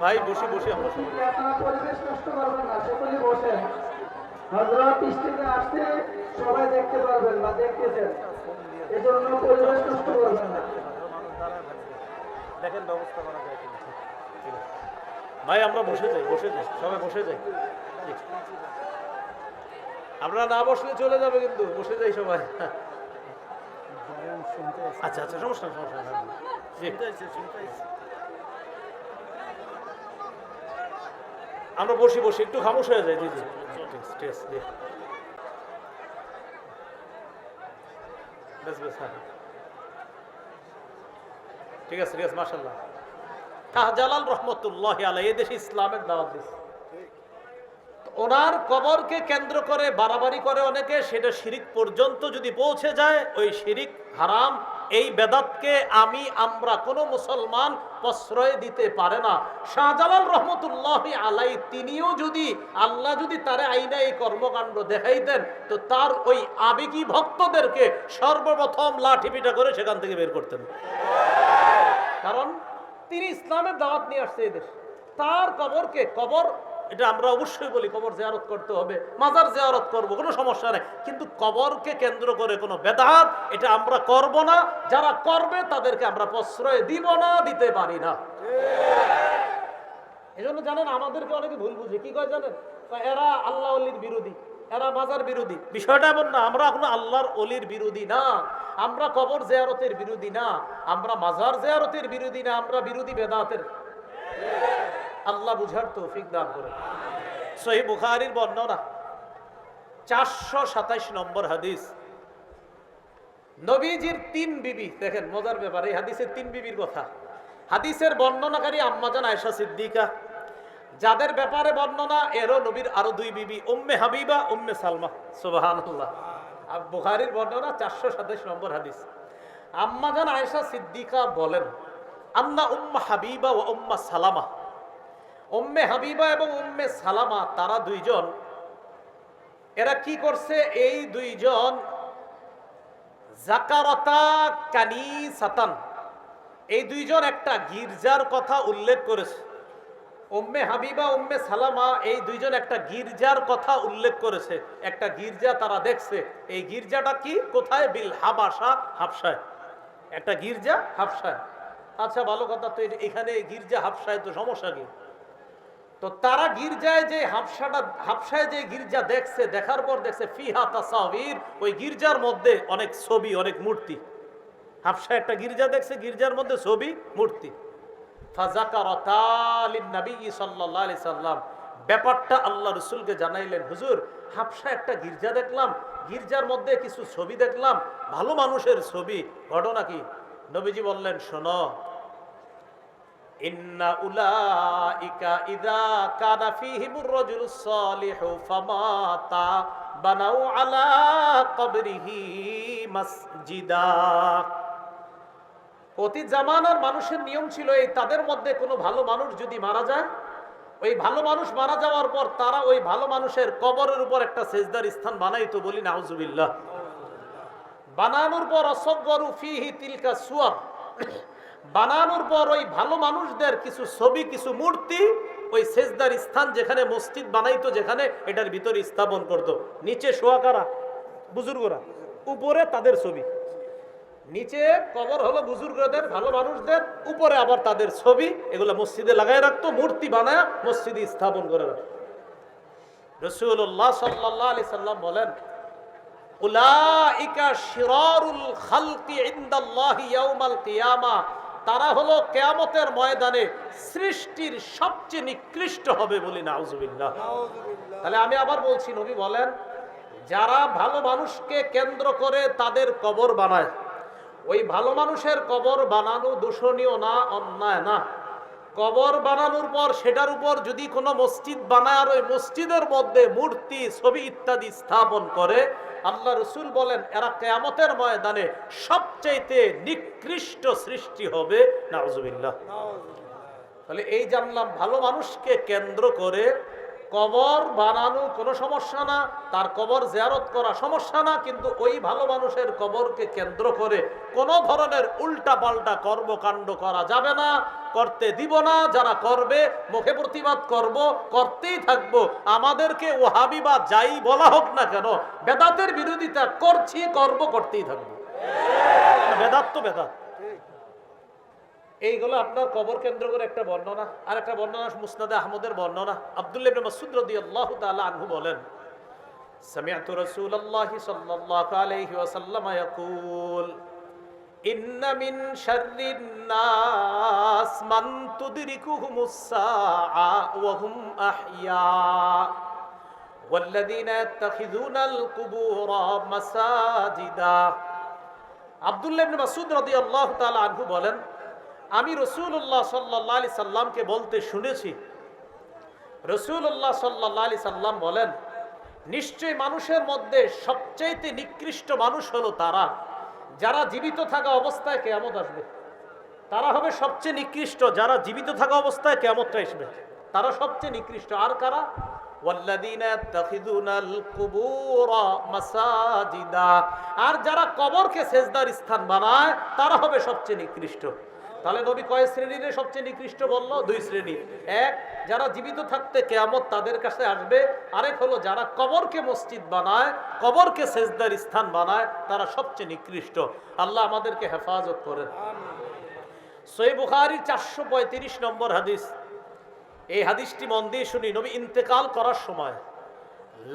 ভাই বসে বসে আমরা সবাই আপনারা পরিবেশ নষ্ট করবেন না, সকলে বসেন। হযরত স্টেজে আসতে সবাই দেখতে পারবেন না, দেখতেছেন, এজন্য পরিবেশ নষ্ট করবেন না। দেখেন ব্যবস্থা করা যায় কিনা। ঠিক আছে ভাই, আমরা বসে যাই, সবাই বসে যাই। আমরা না বসলে চলে যাবে, কিন্তু বসে যাই সবাই। আচ্ছা আচ্ছা, সমস্যা না, সমস্যা না। আমরা বসি একটু খামোশ হয়ে যায়। জি জি, ঠিক আছে, হ্যাঁ ঠিক আছে, মাশাআল্লাহ। শাহজালাল রহমতুল্লাহ আলাইহি এই দেশে ইসলামের দাওয়াত দিয়েছে। ওনার কবরকে কেন্দ্র করে বাড়াবাড়ি করে অনেকে, সেটা শিরিক পর্যন্ত যদি পৌঁছে যায়, ওই শিরিক হারাম। এই বেদাতকে আমরা কোনো মুসলমান প্রশ্রয় দিতে পারে না। শাহজালাল রহমতুল্লাহ আলাই তিনিও যদি আল্লাহ যদি তারে আইনা এই কর্মকাণ্ড দেখাইতেন, তো তার ওই আবেগী ভক্তদেরকে সর্বপ্রথম লাঠি পিটা করে সেখান থেকে বের করতেন। কারণ তিনি ইসলামের দাওয়াত নিয়ে আসছে এই দেশে। তার কবর এটা আমরা অবশ্যই বলি, কবর জিয়ারত করতে হবে, মাজার জিয়ারত করব, কোনো সমস্যা নেই, কিন্তু কবরকে কেন্দ্র করে কোনো বেদাত এটা আমরা করব না। যারা করবে তাদেরকে আমরা প্রশ্রয় দিব না, দিতে পারি না। এজন্য জানেন, আমাদেরকে অনেকে ভুল বুঝে, কি কয় জানেন, এরা আল্লাহ ওলির বিরোধী, এরা মাজার বিরোধী। বিষয়টা এমন না, আমরা কোনো আল্লাহর ওলির বিরোধী না, আমরা কবর জিয়ারতের বিরোধী না, আমরা মাজার জিয়ারতের বিরোধী না, আমরা বিরোধী বেদাতের। আল্লাহ বুঝার তৌফিক দান করেন। সহিহ বুখারীর বর্ণনা 427 নম্বর হাদিস। নবীজির 3 বিবি, দেখেন মজার ব্যাপার, এই হাদিসের 3 বিবির কথা। হাদিসের বর্ণনাকারী আম্মাজান আয়েশা সিদ্দিকা, যাদের ব্যাপারে বর্ণনা এরও নবীর আরো 2 বিবি, উম্মে হাবিবা, উম্মে সালমা। সুবহানাল্লাহ। আর বুখারীর বর্ণনা 427 নম্বর হাদিস। আম্মাজান আয়েশা সিদ্দিকা বলেন, আন্না উম্মে হাবিবা ওয়া উম্মে সালামা, উম্মে হাবিবা এবং উম্মে সালামা, তারা দুইজন, এরা কি করছে, এই দুইজন যাকারাতা কানিসাতান, এই দুইজন একটা গির্জার কথা উল্লেখ করেছে। উম্মে হাবিবা, উম্মে সালামা, এই দুইজন একটা গির্জার কথা উল্লেখ করেছে। একটা গির্জা তারা দেখছে। এই গির্জাটা কি, কোথায়, বিল হাবাসা, হাবশায়। একটা গির্জা হাবশায়। আচ্ছা ভালো কথা, তো এখানে গির্জা হাবশায়, তো সমস্যা কি? তো তারা গির্জায় যে হাবশায় যে গির্জা দেখছে, দেখার পর দেখছে ফিহা তাসাবির, ওই গির্জার মধ্যে অনেক ছবি, অনেক মূর্তি। হাবশায় একটা গির্জা দেখছে, গির্জার মধ্যে ছবি, মূর্তি। ফাযাকারাতা লিন-নবী সাল্লাল্লাহু আলাইহি সাল্লাম, ব্যাপারটা আল্লাহ রাসূলকে জানাইলেন, হুজুর হাবশায় একটা গির্জা দেখলাম, গির্জার মধ্যে কিছু ছবি দেখলাম, ভালো মানুষের ছবি, ঘটনা কি? নবীজি বললেন, শোনো, ইন্না উলাইকা ইযা কানা ফীহিমুর রাজুলুস সালিহু ফামাতা বানাউ আলা কবরিহি মাসজিদা। অতীত জামানার মানুষের নিয়ম ছিল, এই তাদের মধ্যে কোনো ভালো মানুষ যদি মারা যায়, ওই ভালো মানুষ মারা যাওয়ার পর তারা ওই ভালো মানুষের কবরের উপর একটা সেজদার স্থান বানাইতো, বলি নাউজুবিল্লাহ। বানানোর পর অসগরু ফিহি তিলকা সুয়ার, বানানোর পর ওই ভালো মানুষদের কিছু ছবি, কিছু মূর্তি, ওই সেজদার স্থান যেখানে মসজিদ বানাইতো, যেখানে এটার ভিতরে স্থাপন করতো। নিচে শোয়া কারা? বুজুর্গরা, উপরে তাদের ছবি। নিচে কবর হলো বুজুর্গদের, ভালো মানুষদের, উপরে আবার তাদের ছবি। এগুলো মসজিদে লাগায় রাখতো, মূর্তি বানায় মসজিদে স্থাপন করে রাখতো। রাসূলুল্লাহ সাল্লাল্লাহু আলাইহি সাল্লাম বলেন, উলাইকা শিরারুল খালকি ইনদাল্লাহি ইয়াউমাল কিয়ামা, তারা হলো কিয়ামতের ময়দানে সৃষ্টির সবচেয়ে নিকৃষ্ট হবে, বলি নাউজুবিল্লাহ। তাহলে আমি আবার বলছি, নবী বলেন, যারা ভালো মানুষকে কেন্দ্র করে তাদের কবর বানায়, ওই ভালো মানুষের কবর বানানো দূষণীয় না, অন্যায় না। কবর বানানোর পর সেটার উপর যদি কোনো মসজিদ বানায়, আর ওই মসজিদের মধ্যে মূর্তি, ছবি ইত্যাদি স্থাপন করে, আল্লাহ রাসূল বলেন এরা কিয়ামতের ময়দানে সবচাইতে নিকৃষ্ট সৃষ্টি হবে, নাউজুবিল্লাহ। তাহলে এই জানলাম, ভালো মানুষকে কেন্দ্র করে কবর বানানো কোনো সমস্যা না, তার কবর জিয়ারত করা সমস্যা না, কিন্তু ওই ভালো মানুষের কবরকে কেন্দ্র করে কোনো ধরনের উল্টা পাল্টা কর্মকাণ্ড করা যাবে না, করতে দিব না। যারা করবে মুখে প্রতিবাদ করব, করতেই থাকবো। আমাদেরকে ওয়াহাবি বা যাই বলা হোক না কেন, বেদাতের বিরোধিতা করছি, করব, করতেই থাকবো। বেদাত তো বেদাত। এইগুলো আপনার কবর কেন্দ্র করে একটা বর্ণনা। আর একটা বর্ণনা মুসনাদে আহমদের বর্ণনা। আব্দুল্লাহ ইবনে মাসউদ রাদিয়াল্লাহু তাআলা আনহু বলেন, সামি'তু রাসূলুল্লাহি সাল্লাল্লাহু আলাইহি ওয়াসাল্লাম ইয়াকুল, ইন্না মিন শাররিন নাস মান তুদরিকুহুমুস সাআ ওয়া হুম আহইয়া ওয়াল্লাযীনা ইয়াত্তাখিযুনাল কুবুরা মাসাজিদা। আব্দুল্লাহ ইবনে মাসউদ রাদিয়াল্লাহু তাআলা আনহু বলেন, আমি রাসূলুল্লাহ সাল্লাল্লাহু আলাইহি সাল্লামকে বলতে শুনেছি, রাসূলুল্লাহ সাল্লাল্লাহু আলাইহি সাল্লাম বলেন, নিশ্চয় মানুষের মধ্যে সবচাইতে নিকৃষ্ট মানুষ হলো তারা যারা জীবিত থাকা অবস্থায় কিয়ামত আসবে। তারা হবে সবচেয়ে নিকৃষ্ট যারা জীবিত থাকা অবস্থায় কিয়ামতটা আসবে, তারা সবচেয়ে নিকৃষ্ট। আর কারা? ওয়াল্লাযীনা ইয়াত্তাখিযুনাল কুবুরা মাসাজিদা। আর যারা কবরকে সেজদার স্থান বানায় তারা হবে সবচেয়ে নিকৃষ্ট। তাহলে নবী কয় শ্রেণীর সবচেয়ে নিকৃষ্ট বলল? দুই শ্রেণী। এক, যারা জীবিত থাকতে কিয়ামত তাদের কাছে আসবে। আরেক হলো যারা কবরকে মসজিদ বানায়, কবরকে সেজদার স্থান বানায়, তারা সবচেয়ে নিকৃষ্ট। আল্লাহ আমাদেরকে হেফাজত করেন। সহিহ বুখারী 435 নম্বর হাদিস। এই হাদিসটি মন দিয়ে শুনি। নবী ইন্তেকাল করার সময়,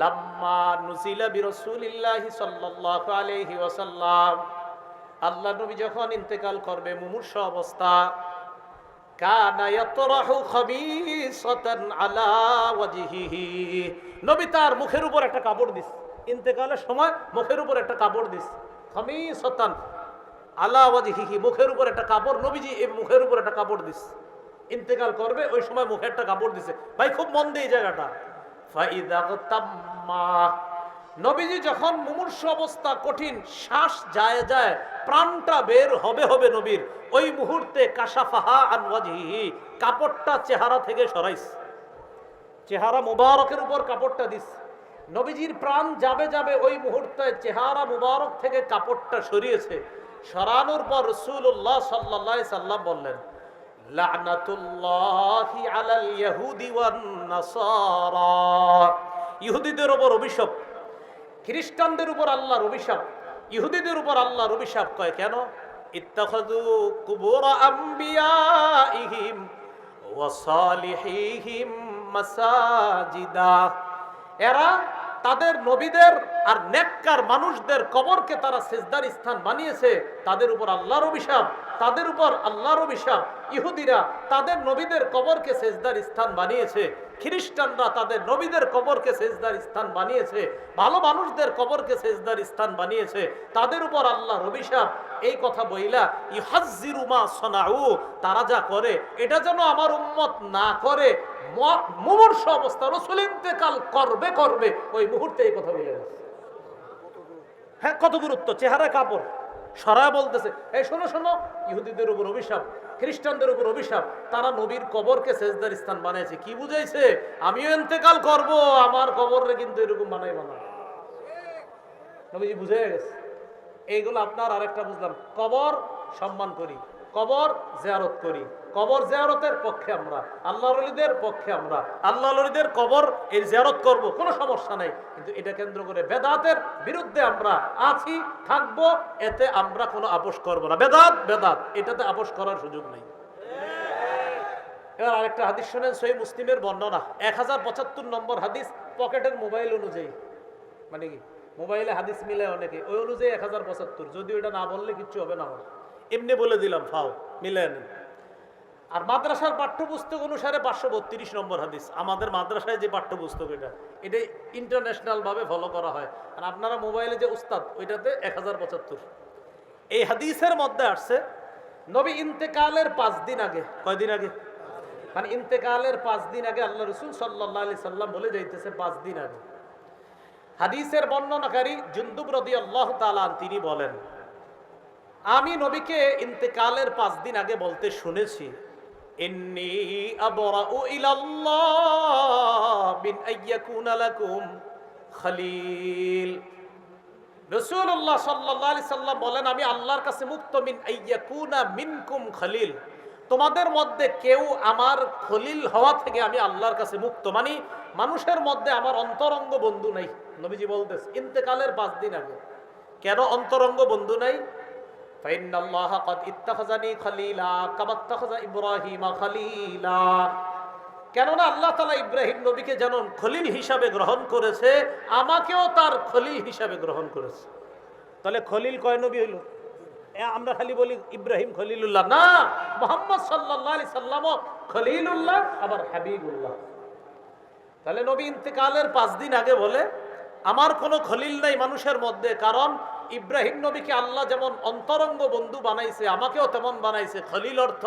লাম্মা নুজিলা বিরাসূলিল্লাহি সাল্লাল্লাহু আলাইহি ওয়াসাল্লাম, আল্লাহ নবী যখন ইন্তেকাল করবে মুমূর্ষ অবস্থা, কানা ইয়াতরাহু খাবিসাতান আলা ওয়াজহিহি, নবী তার মুখের উপর একটা কাপড় দিস। ইন্তেকালের সময় মুখের উপর একটা কাপড় দিস। খামিসাতান আলা ওয়াজহিহি, মুখের উপর একটা কাপড়। নবীজি এই মুখের উপর একটা কাপড় দিস। ইন্তেকাল করবে ওই সময় মুখে একটা কাপড় দিছে। ভাই খুব মন দিয়ে এই জায়গাটা। ফাইদা তাম্মা, নবীজি যখন মুমূর্ষ অবস্থা, কঠিন শ্বাস যায় যায়, প্রাণটা বের হবে হবে নবীর, ওই মুহূর্তে কাশাফাহা আন ওয়াজহিহি, কাপড়টা চেহারা থেকে সরাইস। চেহারা মুবারকের উপর কাপড়টা দিস। নবীজির প্রাণ যাবে যাবে ওই মুহূর্তে চেহারা মুবারক থেকে কাপড়টা সরিয়েছে। সরানোর পর রাসূলুল্লাহ সাল্লাল্লাহু আলাইহি সাল্লাম বললেন, লা'নাতুল্লাহি আলাল ইয়াহুদি ওয়ান নাসারা, ইহুদিদের উপর অভিশাপ, খ্রিস্টানদের উপর আল্লাহর অভিশাপ, ইহুদিদের উপর আল্লাহর অভিশাপ। কয় কেন? ইত্তাখাযু কুবুর আম্বিয়াইহিম ওয়া সালিহিহিম মাসাজিদা, এরা তাদের নবীদের আর নেককার মানুষদের কবরকে তারা সিজদার স্থান বানিয়েছে। তাদের উপর আল্লাহর অভিশাপ, তাদের উপর আল্লাহর অভিশাপ। ইহুদিরা তাদের নবীদের কবরকে সিজদার স্থান বানিয়েছে, খ্রিস্টানরা তাদের নবীদের কবরকে সিজদার স্থান বানিয়েছে, ভালো মানুষদের কবরকে সিজদার স্থান বানিয়েছে, তাদের উপর আল্লাহর অভিশাপ। এই কথা বইলা ইউহাজ্জিরু মা সানাউ, তারা যা করে এটা যেন আমার উম্মত না করে। মুমূর্ষ অবস্থা, রাসূল ইন্তেকাল করবে করবে ওই মুহূর্তে এই কথা বলে গেছে। হ্যাঁ, কত গুরুত্ব। চেহারা কাপড় সরায় বলতেছে, এই শোনো শোনো, ইহুদিদের উপর অভিশাপ, খ্রিস্টানদের উপর অভিশাপ, তারা নবীর কবরকে সেজদার স্থান বানাইছে। কি বুঝাইছে? আমিও ইন্তেকাল করব, আমার কবরে কিন্তু এরকম বানাইব না। নবীজি বুঝে গেছে। এইগুলো আপনার আরেকটা বুঝলাম, কবর সম্মান করি, কবর জিয়ারত করি, কবর জিয়ারতের পক্ষে আমরা, আল্লাহর ওলিদের পক্ষে আমরা, আল্লাহর ওলিদের কবর এই জিয়ারত করব, কোনো সমস্যা নেই। কিন্তু এটা কেন্দ্র করে বেদাতের বিরুদ্ধে আমরা আছি, থাকবো, এতে আমরা কোনো আপোষ করব না। বেদাত বেদাত, এটাতে আপোষ করার সুযোগ নেই। এবার আরেকটা হাদিস শুনেন, সহিহ মুসলিমের বর্ণনা, 1075 নম্বর হাদিস, পকেটের মোবাইল অনুযায়ী, মানে কি মোবাইলে হাদিস মিলে অনেকে, ওই অনুযায়ী 1075, যদিও এটা না বললে কিচ্ছু হবে না, আমার এমনি বলে দিলাম, ফাও মিলে নেন। আর মাদ্রাসার পাঠ্যপুস্তক অনুসারে 532 নম্বর হাদিস। আমাদের মাদ্রাসায় যে পাঠ্যপুস্তক এটা ইন্টারন্যাশনাল ভাবে ফলো করা হয়। আর আপনারা মোবাইলে যে উস্তাদ, ওইটাতে 1075। এই হাদিসের মধ্যে আসছে, নবী ইন্তেকালের 5 দিন আগে, কয়দিন আগে, মানে ইন্তেকালের 5 দিন আগে আল্লাহ রাসূল সাল্লাল্লাহু আলাইহি সাল্লাম বলে যাইতেছে 5 দিন আগে। হাদিসের বর্ণনাকারী জুনদুব রাদিয়াল্লাহু তাআলা তিনি বলেন, আমি নবীকে ইন্তেকালের 5 দিন আগে বলতে শুনেছি, ইন্নী আবরাউ ইলাল্লাহ মিন আইয়াকুনা লাকুম খলিল। রাসূলুল্লাহ সাল্লাল্লাহু আলাইহি সাল্লাম বলেন, আমি আল্লাহর কাছে মুক্ত মিন আইয়াকুনা মিনকুম খলিল, তোমাদের মধ্যে কেউ আমার খলিল হওয়া থেকে আমি আল্লাহর কাছে মুক্ত। মানে মানুষের মধ্যে আমার অন্তরঙ্গ বন্ধু নাই। নবীজি বলতেছে ইন্তেকালের ৫ দিন আগে। কেন অন্তরঙ্গ বন্ধু নাই? ফাইন্নাল্লাহা ক্বাদ ইত্তাখাযানি খলিলা কামা ইত্তাখাযা ইব্রাহিমা খলিলা। কেননা আল্লাহ তাআলা ইব্রাহিম নবীকে যেমন খলিল হিসাবে গ্রহণ করেছে, আমাকেও তার খলিল হিসাবে গ্রহণ করেছে। তাহলে খলিল কয় নবী হইল? আমরা খালি বলি ইব্রাহিম খলিলুল্লাহ, না, মুহাম্মদ সাল্লাল্লাহু আলাইহি সাল্লামও খলিলুল্লাহ, আবার হাবিবুল্লাহ। তাহলে নবী ইন্তেকালের ৫ দিন আগে বলে আমার কোনো খলিল নাই মানুষের মধ্যে, কারণ ইব্রাহিম নবীকে আল্লাহ যেমন অন্তরঙ্গ বন্ধু বানাইছে, আমাকেও তেমন বানাইছে। খলিল অর্থ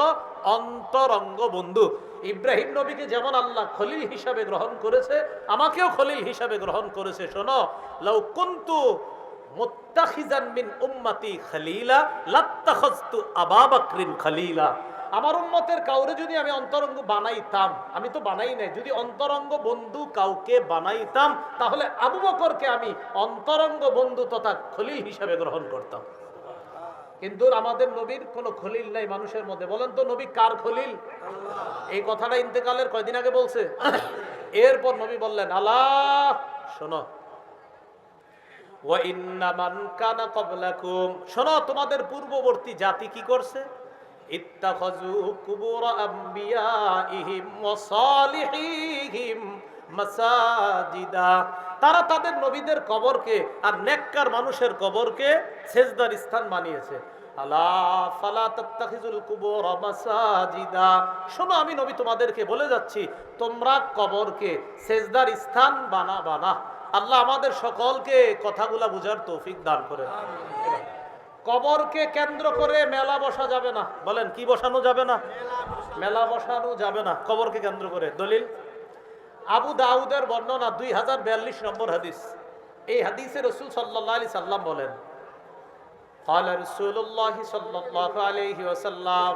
অন্তরঙ্গ বন্ধু। ইব্রাহিম নবীকে যেমন আল্লাহ খলিল হিসাবে গ্রহণ করেছে, আমাকেও খলিল হিসাবে গ্রহণ করেছে। শোনো, লাউ কুনতু মুত্তাখিজান মিন উম্মতি খলিলা লাত্তাখাযতু আবু বকরিন খলিলা। আমার উম্মতের কাউরে যদি আমি অন্তরঙ্গ বানাইতাম, আমি তো বানাই নাই, যদি অন্তরঙ্গ বন্ধু কাউকে বানাইতাম তাহলে আবু বকরকে আমি অন্তরঙ্গ বন্ধু তথা খলিল হিসাবে গ্রহণ করতাম। কিন্তু আমাদের নবীর কোনো খলিল নাই মানুষের মধ্যে। বলেন তো নবী কার খলিল? এই কথাটা ইন্তেকালের কয়দিন আগে বলছে। এরপর নবী বললেন, আল্লাহ শোনো, ওয়া ইন্না মান কানা ক্বাবলাকুম, শোনো তোমাদের পূর্ববর্তী জাতি কি করছে? ইত্তাখাযু কুবুর আমবিয়াইহিম ওয়া সালিহিহিম মাসাজিদা, তারা তাদের নবীদের কবরকে আর নেককার মানুষের কবরকে সেজদার স্থান বানিয়েছে। আলা ফালা তাত্তাখিজুল কুবুর মাসাজিদা, শোনো আমি নবী তোমাদেরকে বলে যাচ্ছি, তোমরা কবরকে সেজদার স্থান বানাবা না। আল্লাহ আমাদের সকলকে কথাগুলা বুঝার তৌফিক দান করেন। কবরকে কেন্দ্র করে মেলা বসা যাবে না। বলেন কি বসানো যাবে না? মেলা বসানো যাবে না কবরকে কেন্দ্র করে। দলিল আবু দাউদের বর্ণনা 2042 নম্বর হাদিস। এই হাদিসে রাসূল সাল্লাল্লাহু আলাইহি সাল্লাম বলেন, ক্বালা রাসূলুল্লাহ সাল্লাল্লাহু আলাইহি ওয়াসাল্লাম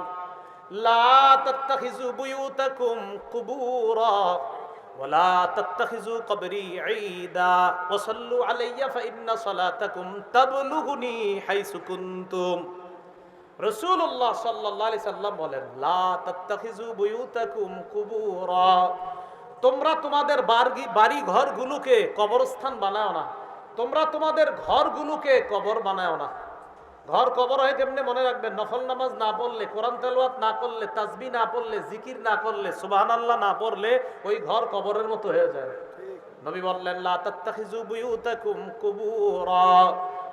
লা তাত্তাখিযু বুয়ুতাকুম কুবুরা ওয়ালা তাত্তাখিযু কবরি ঈদা ওয়াসাল্লু আলাইয়া ফাইন্না সালাতাকুম তাবলুগুনি হাইসু কুনতুম। রাসূলুল্লাহ সাল্লাল্লাহু আলাইহি সাল্লাম বলেন, লা তাত্তাখিযু বুয়ুতাকুম কুবুরা, তোমরা তোমাদের বাড়ি ঘরগুলোকে কবরস্থান বানাও না। তোমরা তোমাদের ঘরগুলোকে কবর বানাও না। ঘর কবর হয় কেমনে মনে রাখবেন? নফল নামাজ না পড়লে, কোরআন তেলাওয়াত না করলে, তাসবিহ না পড়লে, জিকির না করলে, সুবহানাল্লাহ না পড়লে ওই ঘর কবরের মতো হয়ে যায়। নবী বললেন, লা তাত্তাখিযু বুয়ুতাকুম কুবুরা,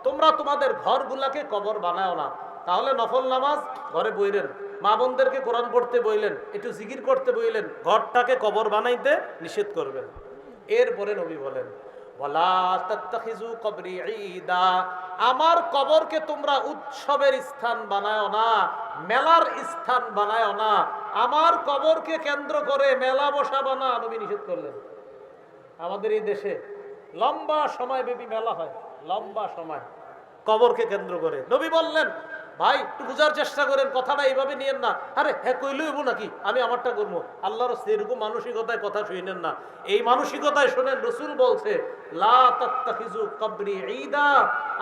তোমরা তোমাদের ঘরগুলাকে কবর বানাও না। তাহলে নফল নামাজ ঘরে বইলেন, মা বোনদেরকে কোরআন পড়তে বইলেন, একটু জিকির করতে বইলেন, ঘরটাকে কবর বানাইতে নিষেধ করবেন। এরপরে নবী বলেন, ওয়ালা তাত্তাখিযু কবরি ঈদা, আমার কবরকে তোমরা উৎসবের স্থান বানায়ো না, মেলার স্থান বানায়ো না। আমার কবরকে কেন্দ্র করে মেলা বসাবো না, নবী নিষেধ করলেন। আমাদের এই দেশে লম্বা সময় ব্যাপী মেলা হয়, লম্বা সময় কবরকে কেন্দ্র করে। নবী বললেন, ভাই একটু বুঝার চেষ্টা করেন, কথাটা এইভাবে নিয়েন না, আরে হ্যাঁ কইলইব নাকি আমি আমারটা করবো। আল্লাহর এরকম মানসিকতায় কথা শুনেন না। এই মানসিকতায় শোনেন, রাসূল বলছে, লা তাত্তাখিযু কবরি ঈদা,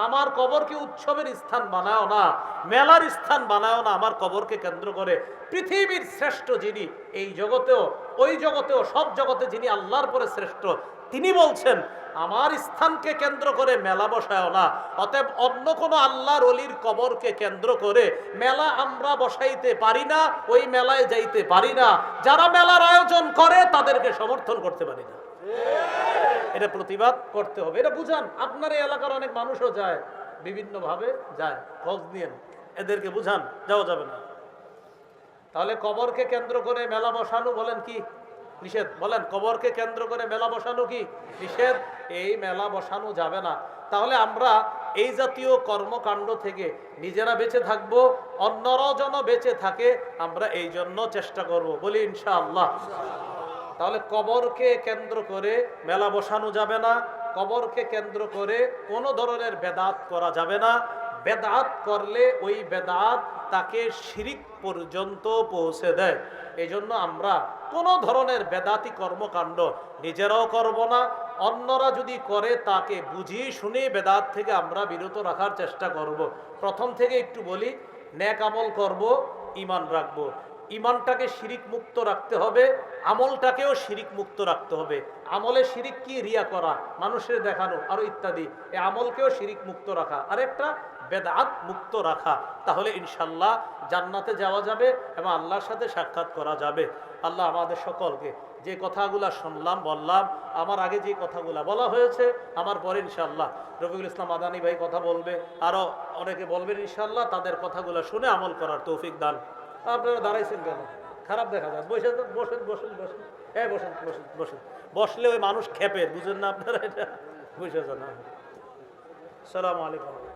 আমার কবরকে উৎসবের স্থান বানাও না, মেলার স্থান বানাও না। আমার কবরকে কেন্দ্র করে পৃথিবীর শ্রেষ্ঠ যিনি, এই জগতেও ওই জগতেও সব জগতে যিনি আল্লাহর পরে শ্রেষ্ঠ, তিনি বলছেন, আমার স্থানকে কেন্দ্র করে মেলা বসায় না। অতএব অন্য কোন আল্লাহর ওলির কবরকে কেন্দ্র করে মেলা আমরা বসাইতে পারি না, ওই মেলায় যাইতে পারি না। যারা মেলার আয়োজন করে তাদেরকে সমর্থন করতে পারি না। এটা প্রতিবাদ করতে হবে, এটা বুঝান। আপনার এই এলাকার অনেক মানুষও যায়, বিভিন্ন ভাবে যায়, খোঁজ নিয়েন, এদেরকে বুঝান, যাওয়া যাবে না। তাহলে কবরকে কেন্দ্র করে মেলা বসানো বলেন কি নিষেধ? বলেন কবরকে কেন্দ্র করে মেলা বসানো কি নিষেধ? এই মেলা বসানো যাবে না। তাহলে আমরা এই জাতীয় কর্মকাণ্ড থেকে নিজেরা বেঁচে থাকব, অন্যরাও যেন বেঁচে থাকে, আমরা এই জন্য চেষ্টা করব, বলি ইনশাআল্লাহ। তাহলে কবরকে কেন্দ্র করে মেলা বসানো যাবে না, কবরকে কেন্দ্র করে কোনো ধরনের বেদাত করা যাবে না। বেদাত করলে ওই বেদাত তাকে শিরিক পর্যন্ত পৌঁছে দেয়। এই জন্য আমরা কোনো ধরনের বেদাতি কর্মকাণ্ড নিজেরাও করব না, অন্যরা যদি করে তাকে বুঝিয়ে শুনে বেদাত থেকে আমরা বিরত রাখার চেষ্টা করব। প্রথম থেকে একটু বলি, নেক আমল করব, ঈমান রাখবো। ঈমানটাকে শিরিক মুক্ত রাখতে হবে, আমলটাকেও শিরিক মুক্ত রাখতে হবে। আমলে শিরিক কি? রিয়া করা, মানুষের দেখানো, আরো ইত্যাদি। এই আমলকেও শিরিক মুক্ত রাখা, আরেকটা বেদাত মুক্ত রাখা। তাহলে ইনশাল্লাহ জান্নাতে যাওয়া যাবে এবং আল্লাহর সাথে সাক্ষাৎ করা যাবে। আল্লাহ আমাদের সকলকে যে কথাগুলা শুনলাম বললাম, আমার আগে যে কথাগুলা বলা হয়েছে, আমার পরে ইনশাল্লাহ রফিকুল ইসলাম মাদানী ভাই কথা বলবে, আরো অনেকে বলবেন ইনশাল্লাহ, তাদের কথাগুলা শুনে আমল করার তৌফিক দান। আপনারা দাঁড়াইছেন কেন? খারাপ দেখা যায়। বসে বসেন বসেন বসেন, হ্যাঁ বসেন বসেন বসেন। বসলে ওই মানুষ খেপে, বুঝেন না আপনারা? এটা বুঝে যান। আসসালামু আলাইকুম।